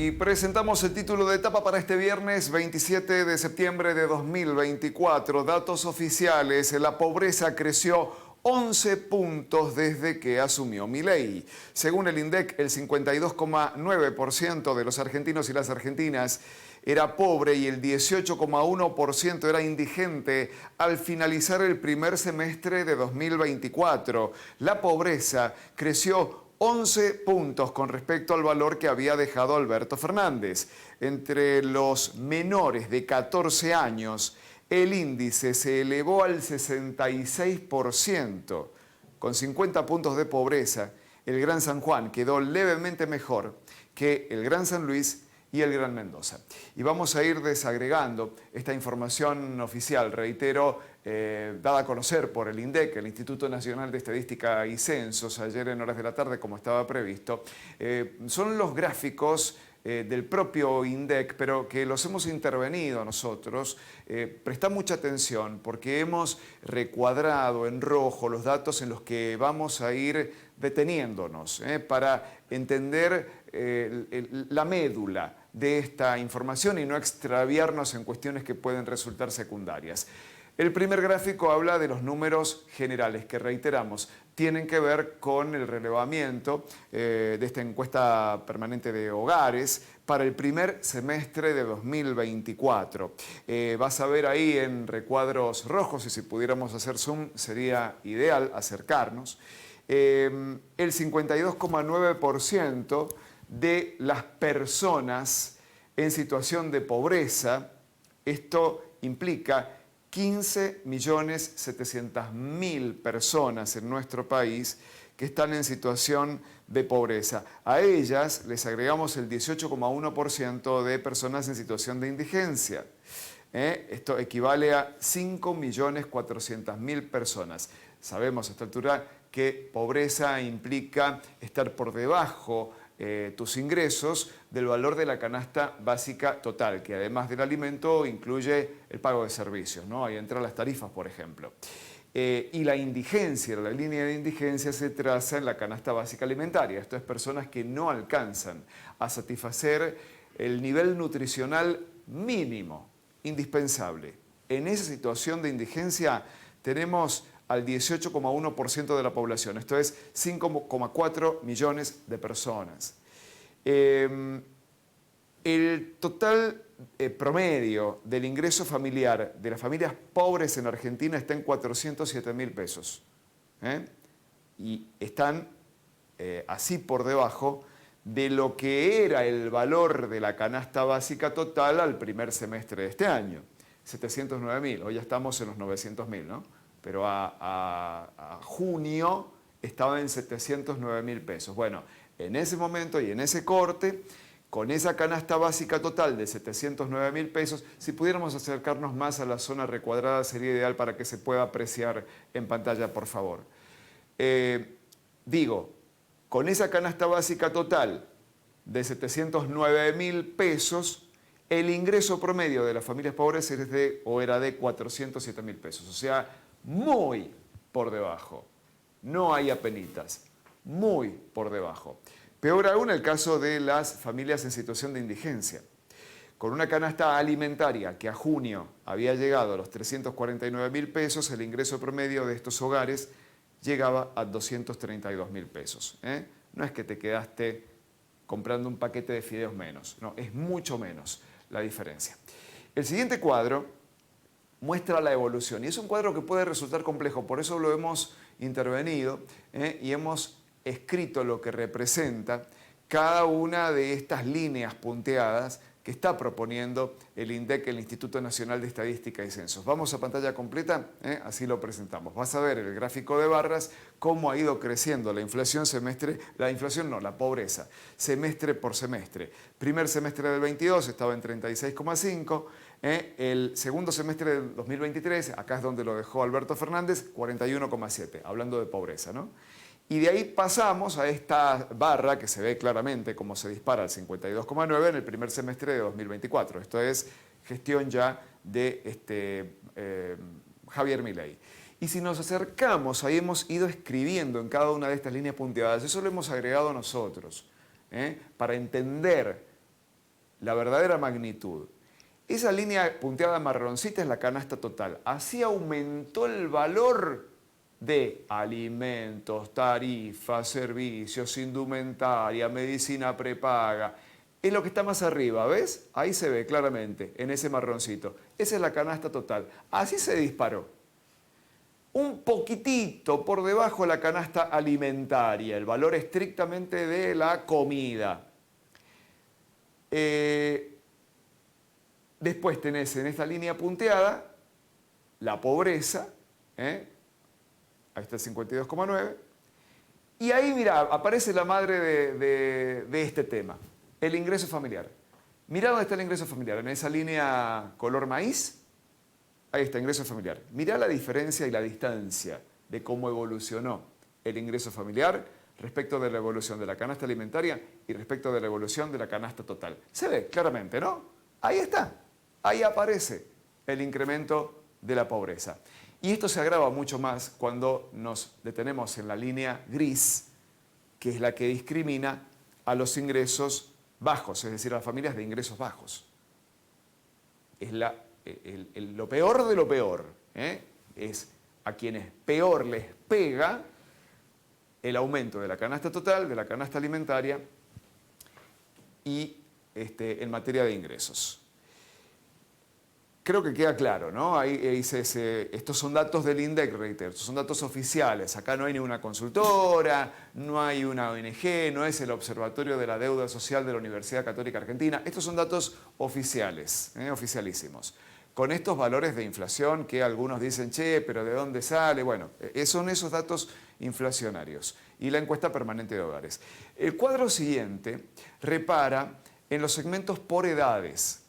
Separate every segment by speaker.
Speaker 1: Y presentamos el título de etapa para este viernes 27 de septiembre de 2024. Datos oficiales, la pobreza creció 11 puntos desde que asumió Milei. Según el INDEC, el 52,9% de los argentinos y las argentinas era pobre y el 18,1% era indigente al finalizar el primer semestre de 2024. La pobreza creció 11 puntos con respecto al valor que había dejado Alberto Fernández. Entre los menores de 14 años, el índice se elevó al 66%. Con 50 puntos de pobreza, el Gran San Juan quedó levemente mejor que el Gran San Luis y el Gran Mendoza. Y vamos a ir desagregando esta información oficial, reitero, dada a conocer por el INDEC, el Instituto Nacional de Estadística y Censos, ayer en horas de la tarde, como estaba previsto. Son los gráficos del propio INDEC, pero que los hemos intervenido nosotros. Presta mucha atención porque hemos recuadrado en rojo los datos en los que vamos a ir deteniéndonos para entender la médula de esta información y no extraviarnos en cuestiones que pueden resultar secundarias. El primer gráfico habla de los números generales que, reiteramos, tienen que ver con el relevamiento de esta encuesta permanente de hogares para el primer semestre de 2024. Vas a ver ahí en recuadros rojos, y si pudiéramos hacer zoom sería ideal acercarnos, el 52,9% de las personas en situación de pobreza. Esto implica 15.700.000 personas en nuestro país que están en situación de pobreza. A ellas les agregamos el 18,1% de personas en situación de indigencia. Esto equivale a 5.400.000 personas. Sabemos a esta altura que pobreza implica estar por debajo tus ingresos del valor de la canasta básica total, que además del alimento incluye el pago de servicios, ¿no? Ahí entran las tarifas, por ejemplo. Y la indigencia, la línea de indigencia se traza en la canasta básica alimentaria. Esto es personas que no alcanzan a satisfacer el nivel nutricional mínimo, indispensable. En esa situación de indigencia tenemos al 18,1% de la población, esto es 5,4 millones de personas. El total promedio del ingreso familiar de las familias pobres en Argentina está en 407.000 pesos. Y están así por debajo de lo que era el valor de la canasta básica total al primer semestre de este año, 709.000, hoy ya estamos en los 900.000, ¿no? Pero a junio estaba en 709.000 pesos. Bueno, en ese momento y en ese corte, con esa canasta básica total de 709.000 pesos, si pudiéramos acercarnos más a la zona recuadrada sería ideal para que se pueda apreciar en pantalla, por favor. Con esa canasta básica total de 709.000 pesos, el ingreso promedio de las familias pobres era de 407.000 pesos, o sea, muy por debajo. No hay apenitas, muy por debajo. Peor aún el caso de las familias en situación de indigencia. Con una canasta alimentaria que a junio había llegado a los 349.000 pesos, el ingreso promedio de estos hogares llegaba a 232.000 pesos. No es que te quedaste comprando un paquete de fideos menos, no, es mucho menos la diferencia. El siguiente cuadro muestra la evolución y es un cuadro que puede resultar complejo, por eso lo hemos intervenido y hemos escrito lo que representa cada una de estas líneas punteadas que está proponiendo el INDEC, el Instituto Nacional de Estadística y Censos. Vamos a pantalla completa, así lo presentamos. Vas a ver el gráfico de barras, cómo ha ido creciendo la inflación la pobreza, semestre por semestre. Primer semestre del 22 estaba en 36,5, el segundo semestre del 2023, acá es donde lo dejó Alberto Fernández, 41,7, hablando de pobreza, ¿no? Y de ahí pasamos a esta barra que se ve claramente cómo se dispara al 52,9 en el primer semestre de 2024. Esto es gestión ya de Javier Milei. Y si nos acercamos, ahí hemos ido escribiendo en cada una de estas líneas punteadas, eso lo hemos agregado nosotros, para entender la verdadera magnitud. Esa línea punteada marroncita es la canasta total. Así aumentó el valor de alimentos, tarifas, servicios, indumentaria, medicina prepaga. Es lo que está más arriba, ¿ves? Ahí se ve claramente, en ese marroncito. Esa es la canasta total. Así se disparó. Un poquitito por debajo la canasta alimentaria, el valor estrictamente de la comida. Después tenés en esta línea punteada la pobreza, ahí está el 52,9. Y ahí, mira, aparece la madre de este tema, el ingreso familiar. Mirá dónde está el ingreso familiar, en esa línea color maíz, ahí está, ingreso familiar. Mirá la diferencia y la distancia de cómo evolucionó el ingreso familiar respecto de la evolución de la canasta alimentaria y respecto de la evolución de la canasta total. Se ve claramente, ¿no? Ahí está, ahí aparece el incremento de la pobreza. Y esto se agrava mucho más cuando nos detenemos en la línea gris, que es la que discrimina a los ingresos bajos, es decir, a las familias de ingresos bajos. Es lo peor de lo peor, es a quienes peor les pega el aumento de la canasta total, de la canasta alimentaria y en materia de ingresos. Creo que queda claro, ¿no? Ahí dice, estos son datos del INDEC, reitero, estos son datos oficiales. Acá no hay ninguna consultora, no hay una ONG, no es el Observatorio de la Deuda Social de la Universidad Católica Argentina. Estos son datos oficiales, oficialísimos. Con estos valores de inflación que algunos dicen, che, pero ¿de dónde sale? Bueno, son esos datos inflacionarios. Y la encuesta permanente de hogares. El cuadro siguiente repara en los segmentos por edades.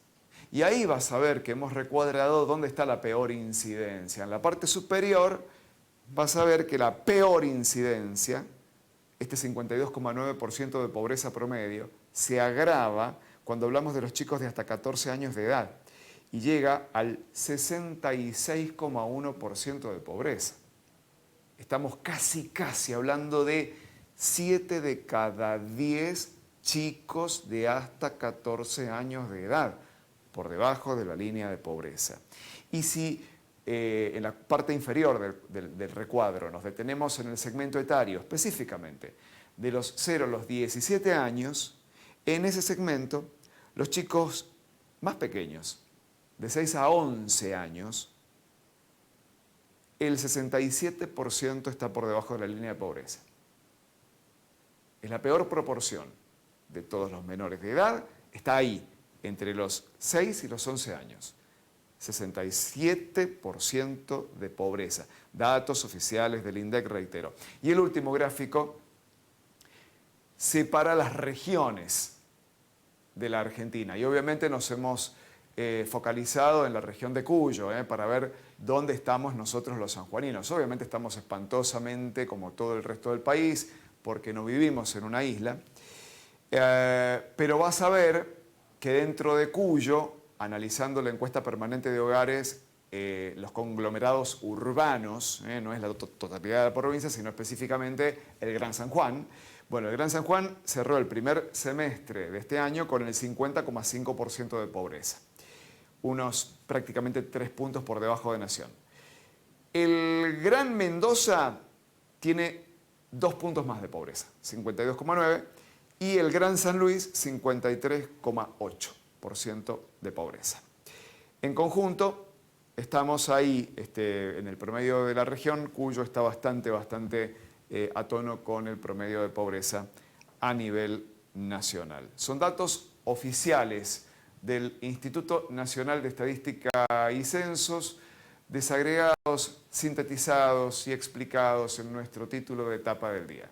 Speaker 1: Y ahí vas a ver que hemos recuadrado dónde está la peor incidencia. En la parte superior vas a ver que la peor incidencia, este 52,9% de pobreza promedio, se agrava cuando hablamos de los chicos de hasta 14 años de edad y llega al 66,1% de pobreza. Estamos casi hablando de 7 de cada 10 chicos de hasta 14 años de edad, por debajo de la línea de pobreza. Y si en la parte inferior del recuadro nos detenemos en el segmento etario, específicamente de los 0 a los 17 años, en ese segmento los chicos más pequeños, de 6 a 11 años, el 67% está por debajo de la línea de pobreza. Es la peor proporción de todos los menores de edad, está ahí, entre los 6 y los 11 años. 67% de pobreza. Datos oficiales del INDEC, reitero. Y el último gráfico separa las regiones de la Argentina. Y obviamente nos hemos focalizado en la región de Cuyo, para ver dónde estamos nosotros los sanjuaninos. Obviamente estamos espantosamente, como todo el resto del país, porque no vivimos en una isla. Pero vas a ver que dentro de Cuyo, analizando la encuesta permanente de hogares, los conglomerados urbanos, no es la totalidad de la provincia, sino específicamente el Gran San Juan. Bueno, el Gran San Juan cerró el primer semestre de este año con el 50,5% de pobreza, unos prácticamente 3 puntos por debajo de Nación. El Gran Mendoza tiene 2 puntos más de pobreza, 52,9%, y el Gran San Luis, 53,8% de pobreza. En conjunto, estamos ahí en el promedio de la región, Cuyo está bastante a tono con el promedio de pobreza a nivel nacional. Son datos oficiales del Instituto Nacional de Estadística y Censos, desagregados, sintetizados y explicados en nuestro título de etapa del día.